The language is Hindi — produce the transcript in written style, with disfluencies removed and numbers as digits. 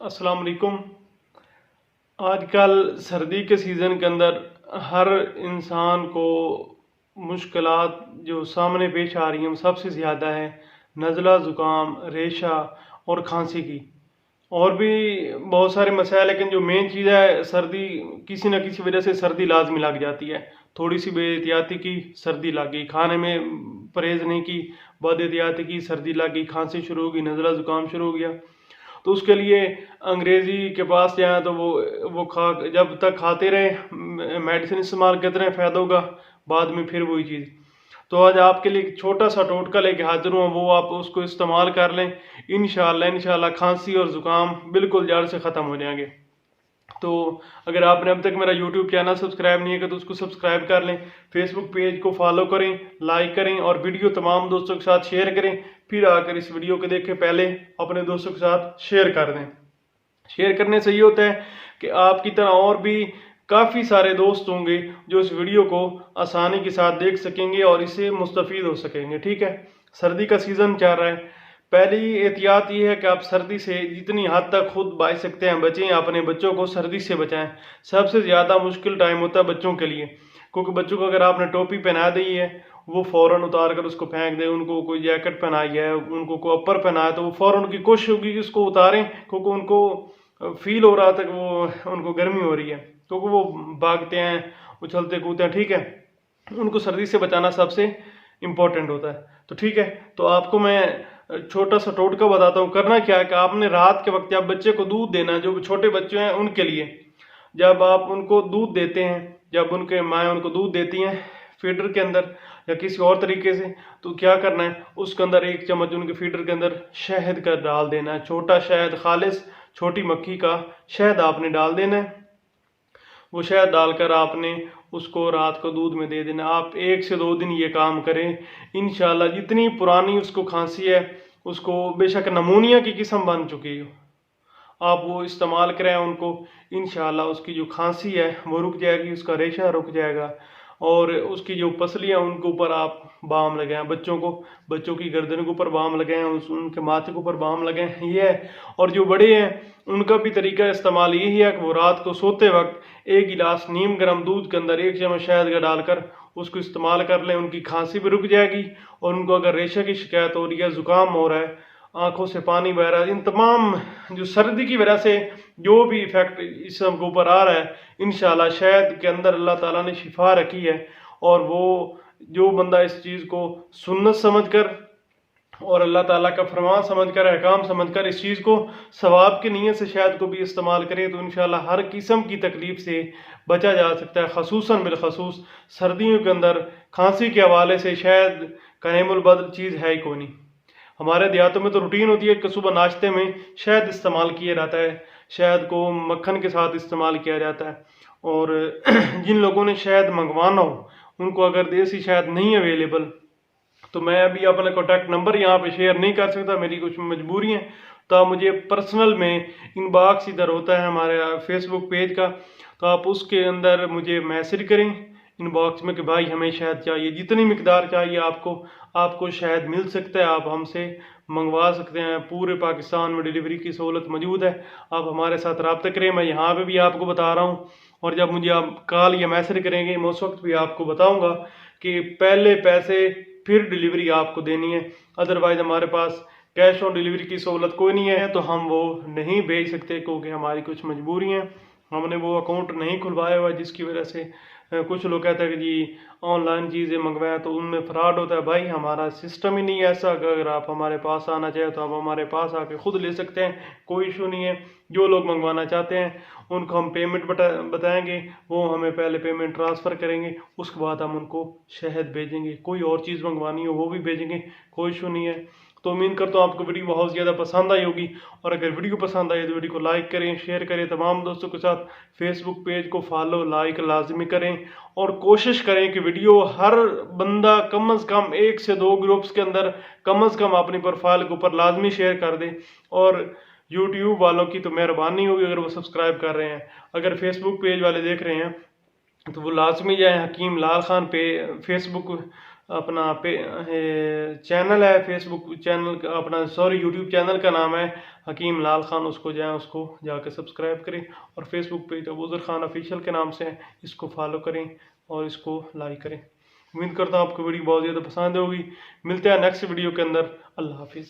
अस्सलाम वालेकुम। आजकल सर्दी के सीज़न के अंदर हर इंसान को मुश्किलात जो सामने पेश आ रही हैं वो सबसे ज़्यादा है नज़ला ज़ुकाम, रेशा और खांसी की। और भी बहुत सारे मसाइल, लेकिन जो मेन चीज़ है सर्दी, किसी न किसी वजह से सर्दी लाजमी लग जाती है। थोड़ी सी बेहतियाती की सर्दी लग गई, खाने में परहेज़ नहीं की, बदएहतियाती की सर्दी लग गई, खांसी शुरू हो गई, नज़ला ज़ुकाम शुरू हो गया। तो उसके लिए अंग्रेज़ी के पास जाएँ तो वो खा जब तक खाते रहें, मेडिसिन इस्तेमाल करते रहें, फ़ायदा होगा, बाद में फिर वही चीज़। तो आज आपके लिए एक छोटा सा टोटका लेके हाजिर हूँ, वो आप उसको इस्तेमाल कर लें। इंशाल्लाह खांसी और ज़ुकाम बिल्कुल जड़ से ख़त्म हो जाएंगे। तो अगर आपने अब तक मेरा यूट्यूब चैनल सब्सक्राइब नहीं किया तो उसको सब्सक्राइब कर लें, फेसबुक पेज को फॉलो करें, लाइक करें और वीडियो तमाम दोस्तों के साथ शेयर करें। फिर आकर इस वीडियो को देख के पहले अपने दोस्तों के साथ शेयर कर दें। शेयर करने से ये होता है कि आपकी तरह और भी काफ़ी सारे दोस्त होंगे जो इस वीडियो को आसानी के साथ देख सकेंगे और इससे मुस्तफ़ीद हो सकेंगे। ठीक है, सर्दी का सीज़न चल रहा है। पहली एहतियात ये है कि आप सर्दी से जितनी हद तक खुद बच सकते हैं बचें, अपने बच्चों को सर्दी से बचाएं। सबसे ज़्यादा मुश्किल टाइम होता है बच्चों के लिए, क्योंकि बच्चों को अगर आपने टोपी पहना दी है वो फ़ौरन उतार कर उसको फेंक दें। उनको कोई जैकेट पहनाई है, उनको कोई अपर पहना है तो वो फ़ौरन उनकी कोशिश होगी कि उसको उतारें, क्योंकि उनको फील हो रहा था कि वो उनको गर्मी हो रही है, क्योंकि वो भागते हैं, उछलते कूदते हैं। ठीक है, उनको सर्दी से बचाना सबसे इम्पोर्टेंट होता है। तो ठीक है, तो आपको मैं छोटा सा टोटका बताता हूँ। करना क्या है कि आपने रात के वक्त जब बच्चे को दूध देना, जो छोटे बच्चे हैं उनके लिए, जब आप उनको दूध देते हैं, जब उनके माएँ उनको दूध देती हैं फीडर के अंदर या किसी और तरीके से, तो क्या करना है, उसके अंदर 1 चम्मच उनके फीडर के अंदर शहद का डाल देना है। छोटा शहद, खालिस छोटी मक्खी का शहद आपने डाल देना है। वो शहद डालकर आपने उसको रात को दूध में दे देना। आप 1 से 2 दिन ये काम करें, इंशाल्लाह जितनी पुरानी उसको खांसी है, उसको बेशक नमूनिया की किस्म बन चुकी हो, आप वो इस्तेमाल करें उनको, इंशाल्लाह उसकी जो खांसी है वो रुक जाएगी, उसका रेशा रुक जाएगा। और उसकी जो पसलियाँ उनके ऊपर आप बाम लगाएं, बच्चों की गर्दन के ऊपर बाम लगाएं, उनके माथे के ऊपर बाम लगाएं, ये है। और जो बड़े हैं उनका भी तरीका इस्तेमाल यही है कि वो रात को सोते वक्त 1 गिलास नीम गर्म दूध के अंदर 1 चम्मच शहद का डालकर उसको इस्तेमाल कर लें। उनकी खांसी भी रुक जाएगी। और उनको अगर रेशा की शिकायत हो रही है, ज़ुकाम हो रहा है, आंखों से पानी बह रहा है, इन तमाम जो सर्दी की वजह से जो भी इफेक्ट इस के ऊपर आ रहा है, इंशाल्लाह शहद के अंदर अल्लाह ताला ने शिफा रखी है। और वो जो बंदा इस चीज़ को सुन्नत समझकर और अल्लाह ताला का फरमान समझकर, अहकाम समझकर इस चीज़ को सवाब की नीयत से शहद को भी इस्तेमाल करें, तो इंशाल्लाह हर किस्म की तकलीफ से बचा जा सकता है। खसूसन बिलखसूस सर्दियों के अंदर खांसी के हवाले से शहद का नेमुल बदल चीज़ है ही कोई नहीं। हमारे देहातों में तो रूटीन होती है कि सुबह नाश्ते में शहद इस्तेमाल किया जाता है, शहद को मक्खन के साथ इस्तेमाल किया जाता है। और जिन लोगों ने शहद मंगवाना हो, उनको अगर देसी शहद नहीं अवेलेबल, तो मैं अभी अपना कॉन्टैक्ट नंबर यहाँ पे शेयर नहीं कर सकता, मेरी कुछ मजबूरी है। तो आप मुझे पर्सनल में, इनबॉक्स इधर होता है हमारे फेसबुक पेज का, तो आप उसके अंदर मुझे मैसेज करें इनबॉक्स में कि भाई हमें शहद चाहिए, जितनी मिकदार चाहिए आपको शहद मिल सकता है, आप हमसे मंगवा सकते हैं। पूरे पाकिस्तान में डिलीवरी की सहूलत मौजूद है, आप हमारे साथ रब्ता करें। मैं यहाँ पे भी आपको बता रहा हूँ, और जब मुझे आप कॉल या मैसेज करेंगे मैं उस वक्त भी आपको बताऊँगा कि पहले पैसे फिर डिलीवरी आपको देनी है। अदरवाइज़ हमारे पास कैश ऑन डिलीवरी की सहूलत कोई नहीं है, तो हम वो नहीं भेज सकते, क्योंकि हमारी कुछ मजबूरी हैं। हमने वो अकाउंट नहीं खुलवाया हुआ, जिसकी वजह से कुछ लोग कहते हैं कि जी ऑनलाइन चीज़ें मंगवाएं तो उनमें फ्रॉड होता है। भाई हमारा सिस्टम ही नहीं है ऐसा। अगर आप हमारे पास आना चाहें तो आप हमारे पास आके खुद ले सकते हैं, कोई इशू नहीं है। जो लोग मंगवाना चाहते हैं उनको हम पेमेंट बताएंगे, वो हमें पहले पेमेंट ट्रांसफ़र करेंगे, उसके बाद हम उनको शहद भेजेंगे। कोई और चीज़ मंगवानी हो वो भी भेजेंगे, कोई इशू नहीं है। तो उम्मीद करता हूँ आपको वीडियो बहुत ज़्यादा पसंद आई होगी। और अगर वीडियो पसंद आई तो वीडियो को लाइक करें, शेयर करें तमाम दोस्तों के साथ। फेसबुक पेज को फॉलो लाइक लाजमी करें, और कोशिश करें कि वीडियो हर बंदा कम अज़ कम 1 से 2 ग्रुप्स के अंदर कम अज़ कम अपनी प्रोफाइल के ऊपर लाजमी शेयर कर दें। और यूट्यूब वालों की तो मेहरबानी होगी अगर वो सब्सक्राइब कर रहे हैं। अगर फेसबुक पेज वाले देख रहे हैं तो वो लाजमी जाए हकीम लाल खान पे फेसबुक अपना चैनल है फेसबुक चैनल का, अपना सॉरी यूट्यूब चैनल का नाम है हकीम लाल खान, उसको जाकर सब्सक्राइब करें। और Facebook page Abuzar Khan official के नाम से है, इसको फॉलो करें और इसको लाइक करें। उम्मीद करता हूँ आपको वीडियो बहुत ज़्यादा पसंद होगी। मिलते हैं नेक्स्ट वीडियो के अंदर। अल्लाह हाफिज़।